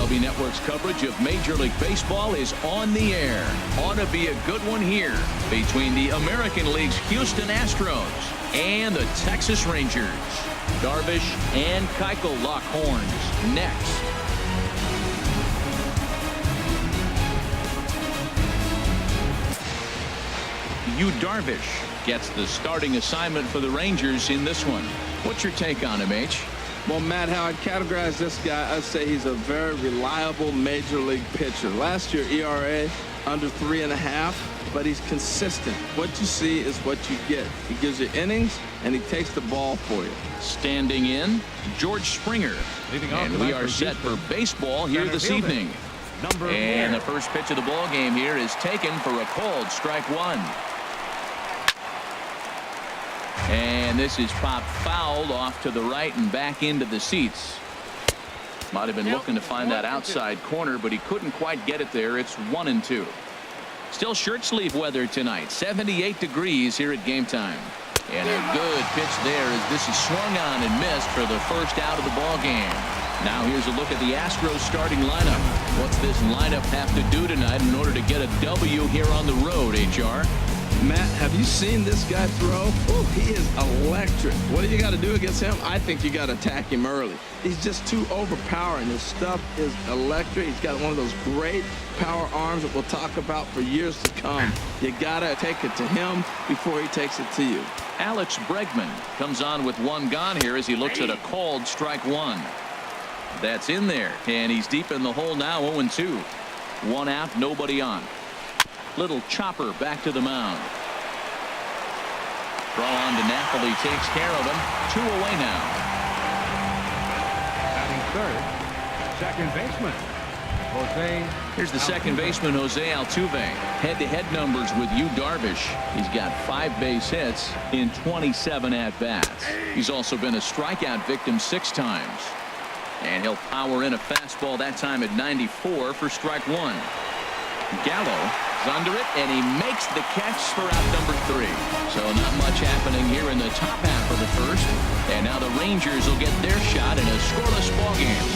MLB Network's coverage of Major League Baseball is on the air. Ought to be a good one here between the American League's Houston Astros and the Texas Rangers. Darvish and Keuchel lock horns next. Yu Darvish gets the starting assignment for the Rangers in this one. What's your take on him, H? Well, Matt, how I'd categorize this guy, I'd say he's a very reliable major league pitcher. Last year, ERA under 3.5, but he's consistent. What you see is what you get. He gives you innings, and he takes the ball for you. Standing in, George Springer. And we are set for baseball here this evening. And the first pitch of the ball game here is taken for a called strike one. And this is popped fouled off to the right and back into the seats. Might have been looking to find that outside corner, but he couldn't quite get it there. It's 1-2. Still shirt sleeve weather tonight. 78 degrees here at game time. And a good pitch there as this is swung on and missed for the first out of the ball game. Now here's a look at the Astros starting lineup. What's this lineup have to do tonight in order to get a W here on the road, HR? Matt, have you seen this guy throw? Ooh, he is electric. What do you got to do against him? I think you got to attack him early. He's just too overpowering. His stuff is electric. He's got one of those great power arms that we'll talk about for years to come. You got to take it to him before he takes it to you. Alex Bregman comes on with one gone here as he looks at a called strike one. That's in there, and he's deep in the hole now. 0-2. One out, nobody on. Little chopper back to the mound. Throw on to Napoli takes care of him. 2 away now. Batting third, second baseman Jose. Here's the second baseman, Jose Altuve. Head-to-head numbers with Yu Darvish. He's got 5 base hits in 27 at-bats. He's also been a strikeout victim 6 times. And he'll power in a fastball that time at 94 for strike one. Gallo is under it, and he makes the catch for out number 3. So not much happening here in the top half of the first. And now the Rangers will get their shot in a scoreless ball game.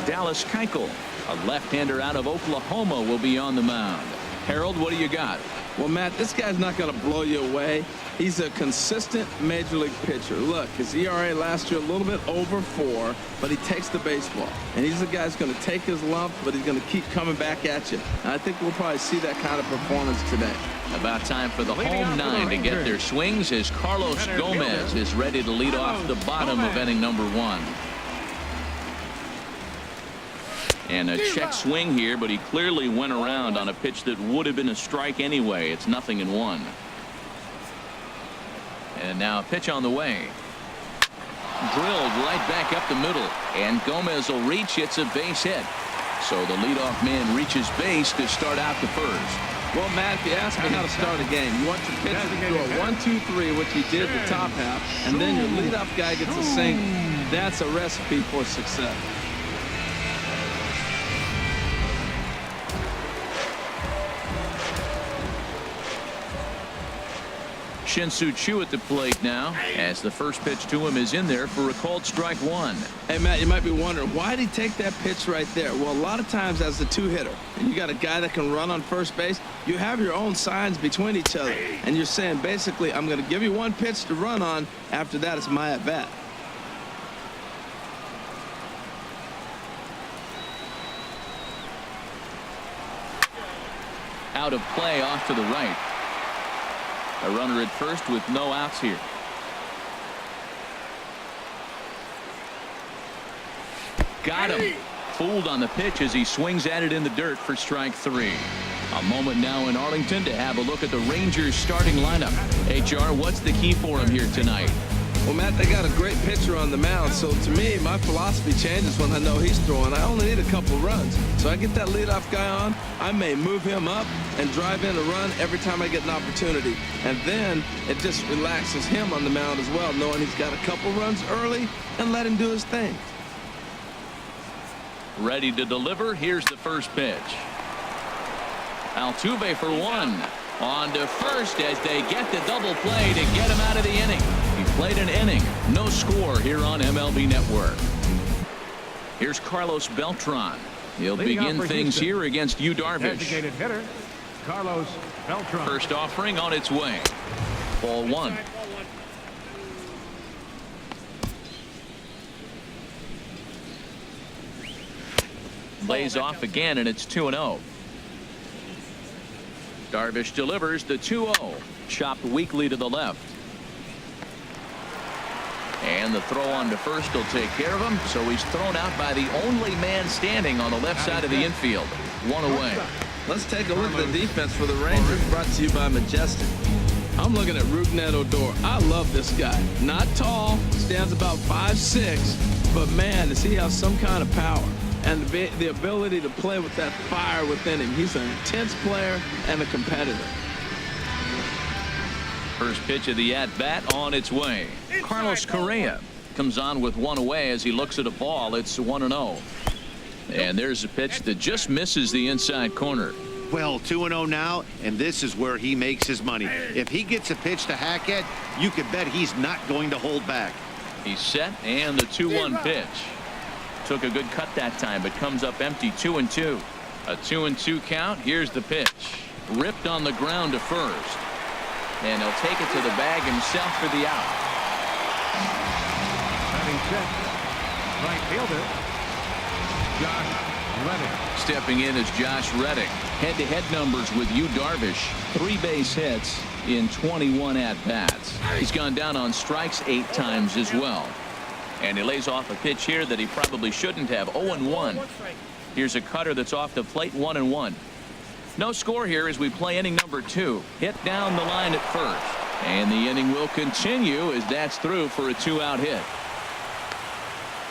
Dallas Keuchel, a left-hander out of Oklahoma, will be on the mound. Harold, what do you got? Well, Matt, this guy's not going to blow you away. He's a consistent major league pitcher. Look, his ERA last year a little bit over 4, but he takes the baseball. And he's the guy who's going to take his lump, but he's going to keep coming back at you. And I think we'll probably see that kind of performance today. About time for the home 9 to get their swings as Carlos Gomez is ready to lead off the bottom of inning number 1. And a check swing here, but he clearly went around on a pitch that would have been a strike anyway. It's 0-1. And now a pitch on the way. Drilled right back up the middle. And Gomez will reach. It's a base hit. So the leadoff man reaches base to start out the first. Well, Matt, if you ask me how to start a game, you want your pitcher to do a 1-2-3, which he did the top half, and then your leadoff guy gets a single. That's a recipe for success. Shin-Soo at the plate now as the first pitch to him is in there for a called strike one. Hey, Matt, you might be wondering, why did he take that pitch right there? Well, a lot of times as the 2-hitter, and you got a guy that can run on first base, you have your own signs between each other. And you're saying, basically, I'm going to give you one pitch to run on. After that, it's my at-bat. Out of play off to the right. A runner at first with no outs here. Got him. Fooled on the pitch as he swings at it in the dirt for strike 3. A moment now in Arlington to have a look at the Rangers starting lineup. HR, what's the key for him here tonight? Well, Matt, they got a great pitcher on the mound, so to me, my philosophy changes when I know he's throwing. I only need a couple runs. So I get that leadoff guy on, I may move him up and drive in a run every time I get an opportunity. And then it just relaxes him on the mound as well, knowing he's got a couple runs early and let him do his thing. Ready to deliver. Here's the first pitch. Altuve for 1. On to first as they get the double play to get him out of the inning. He played an inning. No score here on MLB Network. Here's Carlos Beltran. He'll Leading begin off for things Houston. here against Yu Darvish. Designated hitter, Carlos Beltran. First offering on its way. Ball one. Lays off again, and it's 2-0. Darvish delivers the 2-0. Chopped weakly to the left. And the throw on to first will take care of him. So he's thrown out by the only man standing on the left side of the infield. One away. Let's take a look at the defense for the Rangers, brought to you by Majestic. I'm looking at Rougned Odor. I love this guy. Not tall, stands about 5'6", but man, does he have some kind of power and the ability to play with that fire within him. He's an intense player and a competitor. First pitch of the at-bat on its way. Carlos Correa comes on with one away as he looks at a ball. It's 1-0. And there's a pitch that just misses the inside corner. Well, 2-0 now, and this is where he makes his money. If he gets a pitch to hack at, you can bet he's not going to hold back. He's set, and the 2-1 pitch. Took a good cut that time, but comes up empty. 2-2. A 2-2 count. Here's the pitch. Ripped on the ground to first. And he'll take it to the bag himself for the out. Batting set, right fielder, Josh Reddick. Stepping in is Josh Reddick. Head-to-head numbers with Yu Darvish. 3 base hits in 21 at-bats. He's gone down on strikes 8 times as well. And he lays off a pitch here that he probably shouldn't have. 0-1. Here's a cutter that's off the plate. 1-1. No score here as we play inning number 2. Hit down the line at first. And the inning will continue as that's through for a 2-out hit.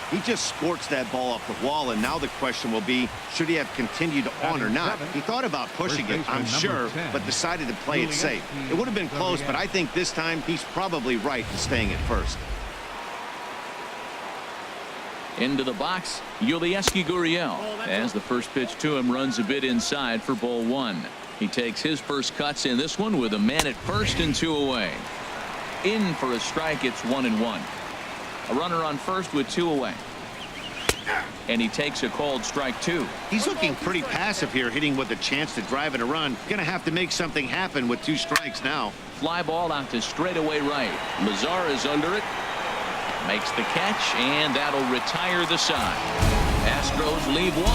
He just scorched that ball off the wall, and now the question will be, should he have continued on or not? He thought about pushing it, I'm sure, but decided to play it safe. It would have been close, but I think this time he's probably right in staying at first. Into the box, Yulieski Gurriel, as the first pitch to him runs a bit inside for ball 1. He takes his first cuts in this one with a man at first and 2 away. In for a strike. It's 1-1. A runner on first with 2 away. And he takes a called strike 2. He's looking pretty passive here, hitting with a chance to drive in a run. Gonna have to make something happen with 2 strikes now. Fly ball out to straightaway right. Lazar is under it. Makes the catch, and that'll retire the side. Astros leave 1.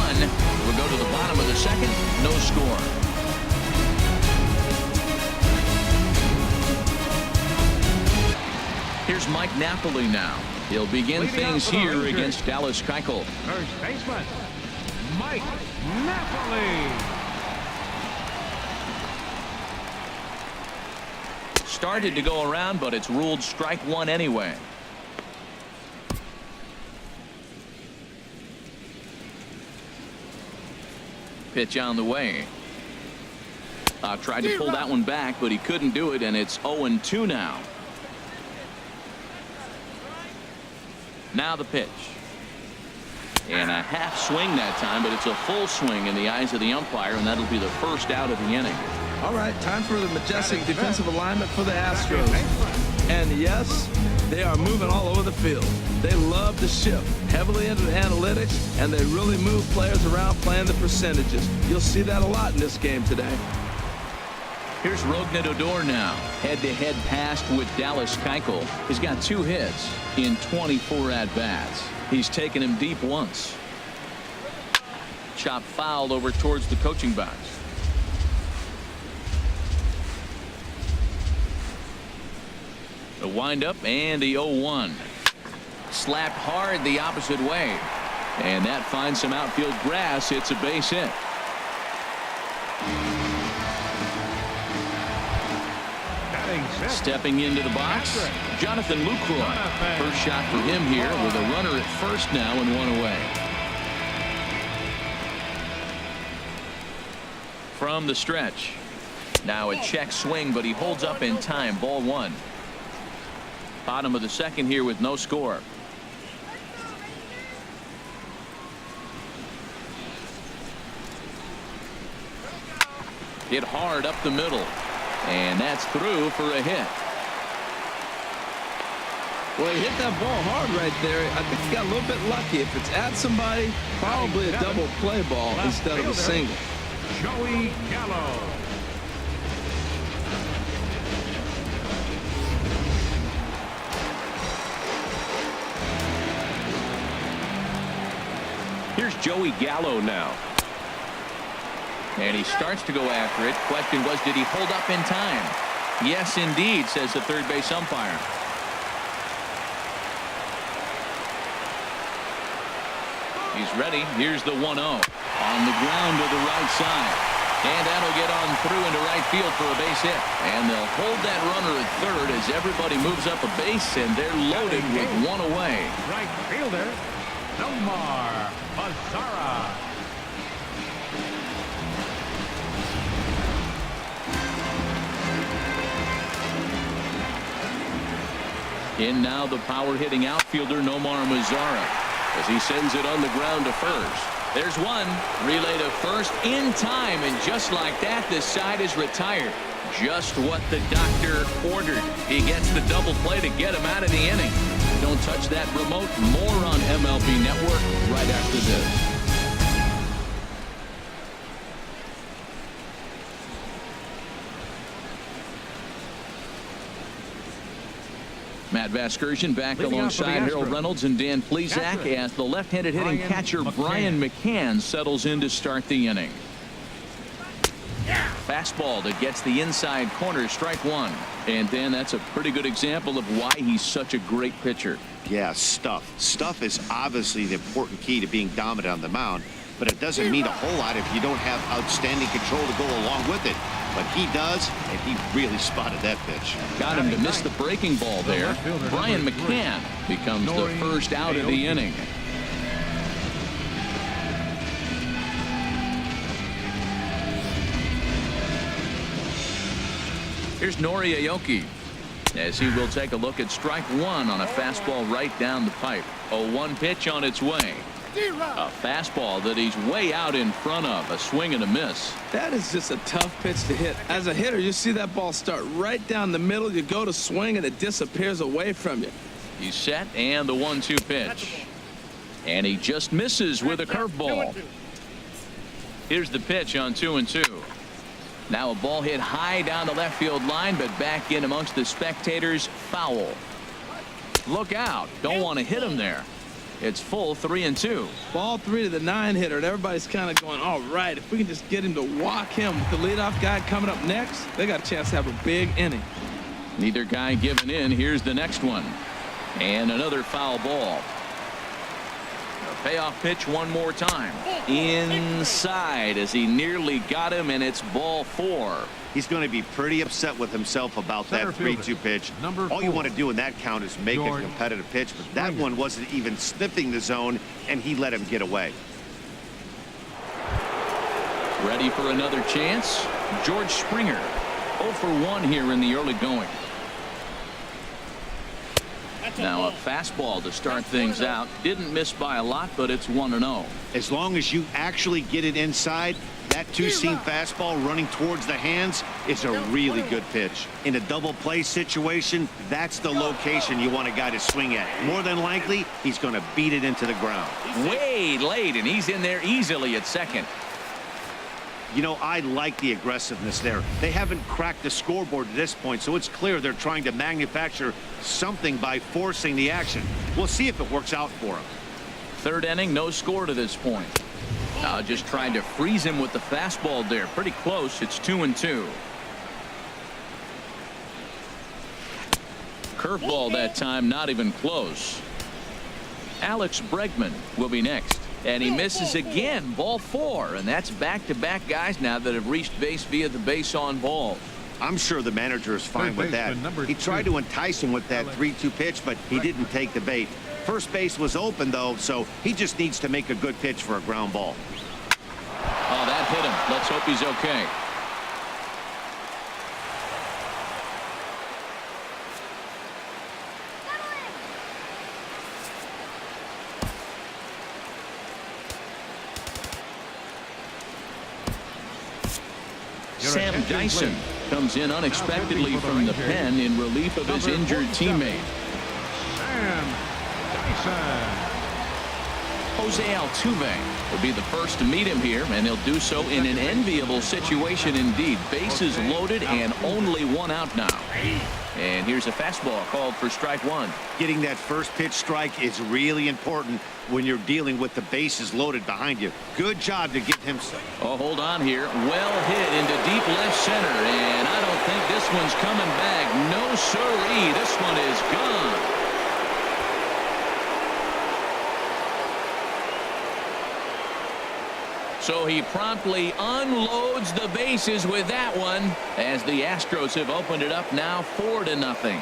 We'll go to the bottom of the second. No score. Here's Mike Napoli now. He'll begin things here against Dallas Keuchel. First baseman, Mike Napoli. Started to go around, but it's ruled strike 1 anyway. Pitch on the way. Tried to pull that one back, but he couldn't do it, and it's 0-2 now. Now the pitch. And a half swing that time, but it's a full swing in the eyes of the umpire, and that'll be the first out of the inning. All right, time for the Majestic defensive alignment for the Astros. And yes, they are moving all over the field. They love to shift heavily into the analytics, and they really move players around playing the percentages. You'll see that a lot in this game today. Here's Rougned Odor now. Head-to-head passed with Dallas Keuchel. He's got 2 hits in 24 at-bats. He's taken him deep once. Chop fouled over towards the coaching box. The windup and the 0-1. Slapped hard the opposite way. And that finds some outfield grass. It's a base hit. Stepping into the box, Jonathan Lucroy. First shot for him here with a runner at first now and 1 away. From the stretch. Now a check swing, but he holds up in time. Ball 1. Bottom of the second here with no score. Hit hard up the middle. And that's through for a hit. Well, he hit that ball hard right there. I think he got a little bit lucky. If it's at somebody, probably a double play ball instead of a single. Joey Gallo. Here's Joey Gallo now. And he starts to go after it. Question was, did he hold up in time? Yes, indeed, says the third base umpire. He's ready. Here's the 1-0 on the ground to the right side. And that'll get on through into right field for a base hit. And they'll hold that runner at third as everybody moves up a base, and they're loaded with one away. Right fielder, Nomar Mazara. In now the power-hitting outfielder Nomar Mazara as he sends it on the ground to first. There's one. Relay to first in time, and just like that, this side is retired. Just what the doctor ordered. He gets the double play to get him out of the inning. Don't touch that remote. More on MLB Network right after this. Matt Vasgersian back alongside Harold Reynolds and Dan Plesac as the left-handed hitting catcher Brian McCann settles in to start the inning. Fastball that gets the inside corner, strike one. And Dan, that's a pretty good example of why he's such a great pitcher. Yeah, stuff. Stuff is obviously the important key to being dominant on the mound, but it doesn't mean a whole lot if you don't have outstanding control to go along with it. But he does, and he really spotted that pitch. Got him to miss the breaking ball there. Brian McCann becomes the first out of the inning. Here's Nori Aoki as he will take a look at strike one on a fastball right down the pipe. A 1 pitch on its way. A fastball that he's way out in front of. A swing and a miss. That is just a tough pitch to hit. As a hitter, you see that ball start right down the middle. You go to swing, and it disappears away from you. He's set, and the 1-2 pitch. And he just misses with a curveball. Here's the pitch on 2-2. Now a ball hit high down the left field line, but back in amongst the spectators. Foul. Look out. Don't want to hit him there. It's full 3-2. Ball 3 to the 9-hitter, and everybody's kind of going, all right, if we can just get him to walk him with the leadoff guy coming up next, they got a chance to have a big inning. Neither guy giving in. Here's the next one. And another foul ball. A payoff pitch one more time. Inside as he nearly got him, and it's ball 4. He's going to be pretty upset with himself about that 3-2 pitch. All you want to do in that count is make a competitive pitch, but that one wasn't even sniffing the zone, and he let him get away. Ready for another chance? George Springer. 0 for 1 here in the early going. Now a fastball to start things out. Didn't miss by a lot, but it's 1-0. As long as you actually get it inside, that two-seam fastball running towards the hands is a really good pitch. In a double play situation, that's the location you want a guy to swing at. More than likely, he's going to beat it into the ground. Way late, and he's in there easily at second. You know, I like the aggressiveness there. They haven't cracked the scoreboard at this point, so it's clear they're trying to manufacture something by forcing the action. We'll see if it works out for them. Third inning, no score to this point. Just trying to freeze him with the fastball there. Pretty close. It's 2-2. Curveball that time, not even close. Alex Bregman will be next. And he misses again. Ball 4. And that's back-to-back guys now that have reached base via the base on ball. I'm sure the manager is fine with that. He tried to entice him with that 3-2 pitch, but he didn't take the bait. First base was open, though, so he just needs to make a good pitch for a ground ball. Oh, that hit him. Let's hope he's okay. Sam Dyson comes in unexpectedly from the pen in relief of his injured teammate. Bryson. Jose Altuve will be the first to meet him here, and he'll do so in an enviable situation indeed. Bases loaded and only one out now. And here's a fastball called for strike one. Getting that first pitch strike is really important when you're dealing with the bases loaded behind you. Good job to get him. Oh, hold on here. Well hit into deep left center, and I don't think this one's coming back. No siree. This one is gone. So he promptly unloads the bases with that one, as the Astros have opened it up now 4-0.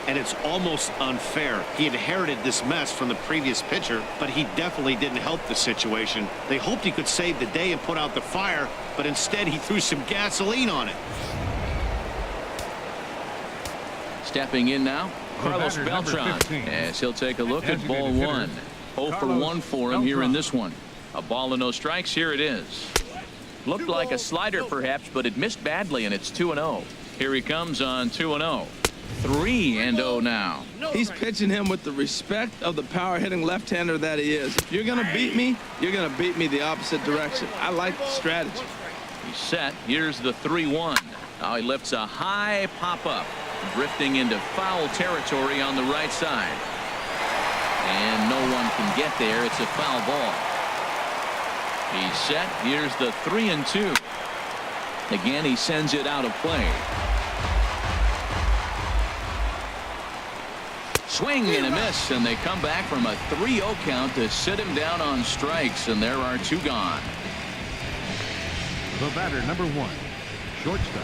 And it's almost unfair. He inherited this mess from the previous pitcher, but he definitely didn't help the situation. They hoped he could save the day and put out the fire, but instead he threw some gasoline on it. Stepping in now, Carlos Beltran, as he'll take a look at ball one. 0 for 1 for him here in this one. A ball and no strikes. Here it is. Looked like a slider perhaps, but it missed badly, and it's 2-0. Here he comes on 2-0. 3-0 now. He's pitching him with the respect of the power-hitting left-hander that he is. If you're going to beat me, you're going to beat me the opposite direction. I like the strategy. He's set. Here's the 3-1. Now he lifts a high pop-up, drifting into foul territory on the right side. And no one can get there. It's a foul ball. He's set. Here's the 3-2. Again, he sends it out of play. Swing and a miss, and they come back from a 3-0 count to sit him down on strikes, and there are two gone. The batter, number one, shortstop,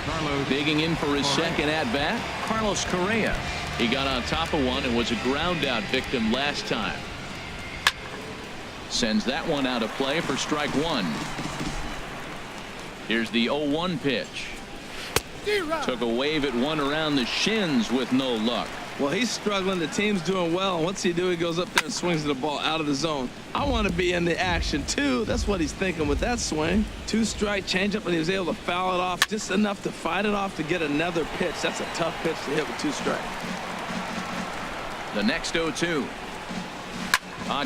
Carlos. Digging in for his second at-bat, Carlos Correa. He got on top of one and was a ground-out victim last time. Sends that one out of play for strike one. Here's the 0-1 pitch. Took a wave at one around the shins with no luck. Well, he's struggling. The team's doing well. And what's he do? He goes up there and swings the ball out of the zone. I want to be in the action, too. That's what he's thinking with that swing. 2-strike changeup, and he was able to foul it off just enough to fight it off to get another pitch. That's a tough pitch to hit with 2 strikes. The next 0-2.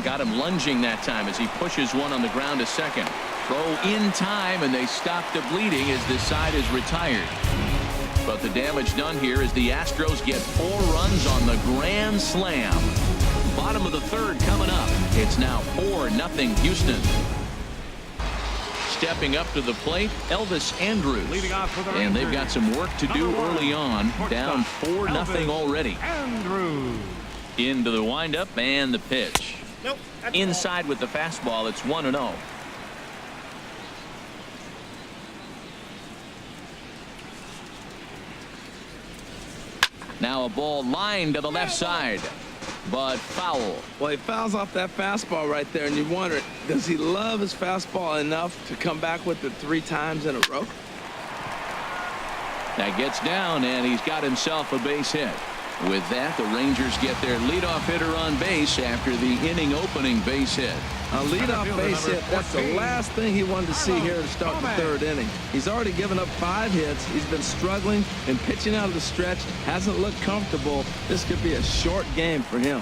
Got him lunging that time as he pushes one on the ground to second. Throw in time, and they stop the bleeding as this side is retired. But the damage done here is the Astros get 4 runs on the grand slam. Bottom of the third coming up. It's now 4-0 Houston. Stepping up to the plate, Elvis Andrus. Leading off for the and they've Rangers, got some work to do early on. Down 4-0 already. Andrus. Into the windup and the pitch. Inside with the fastball, it's 1-0. Now a ball lined to the left side, but foul. Well, he fouls off that fastball right there, and you wonder, does he love his fastball enough to come back with it 3 times in a row? That gets down, and he's got himself a base hit. With that, the Rangers get their leadoff hitter on base after the inning-opening base hit. A leadoff base hit, that's the last thing he wanted to see here to start the 3rd inning. He's already given up 5 hits. He's been struggling and pitching out of the stretch. Hasn't looked comfortable. This could be a short game for him.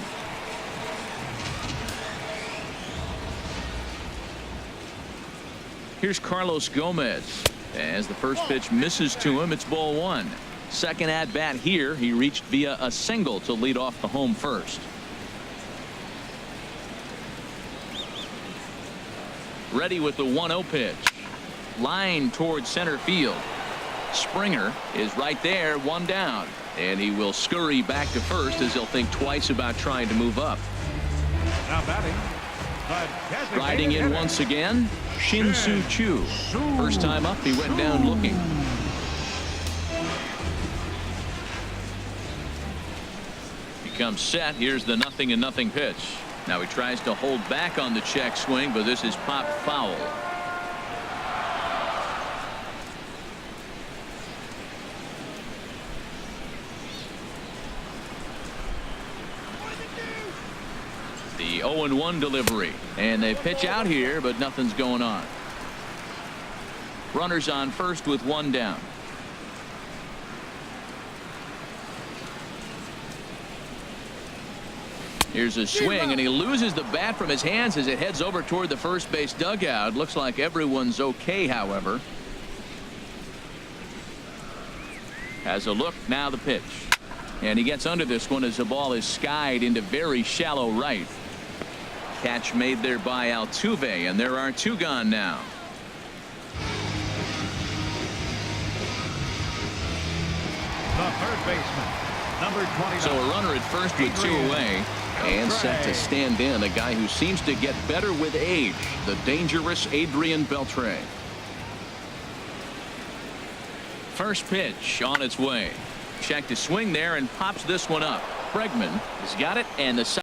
Here's Carlos Gomez. As the first pitch misses to him, it's ball 1. Second at bat here, he reached via a single to lead off the home first. Ready with the 1-0 pitch. Line towards center field. Springer is right there, 1 down. And he will scurry back to first as he'll think twice about trying to move up. Now batting. Riding in once again, Shin-Soo. First time up, he went down looking. Comes set. Here's the 0-0 pitch. Now he tries to hold back on the check swing, but this is popped foul. The 0-1 delivery, and they pitch out here, but nothing's going on. Runners on first with one down. Here's a swing, and he loses the bat from his hands as it heads over toward the first base dugout. Looks like everyone's okay, however. Has a look, now the pitch. And he gets under this one as the ball is skied into very shallow right. Catch made there by Altuve, and there are two gone now. The third baseman, number 29. So a runner at first with two away. And set to stand in a guy who seems to get better with age, the dangerous Adrian Beltre. First pitch on its way. Check to swing there and pops this one up. Bregman has got it, and the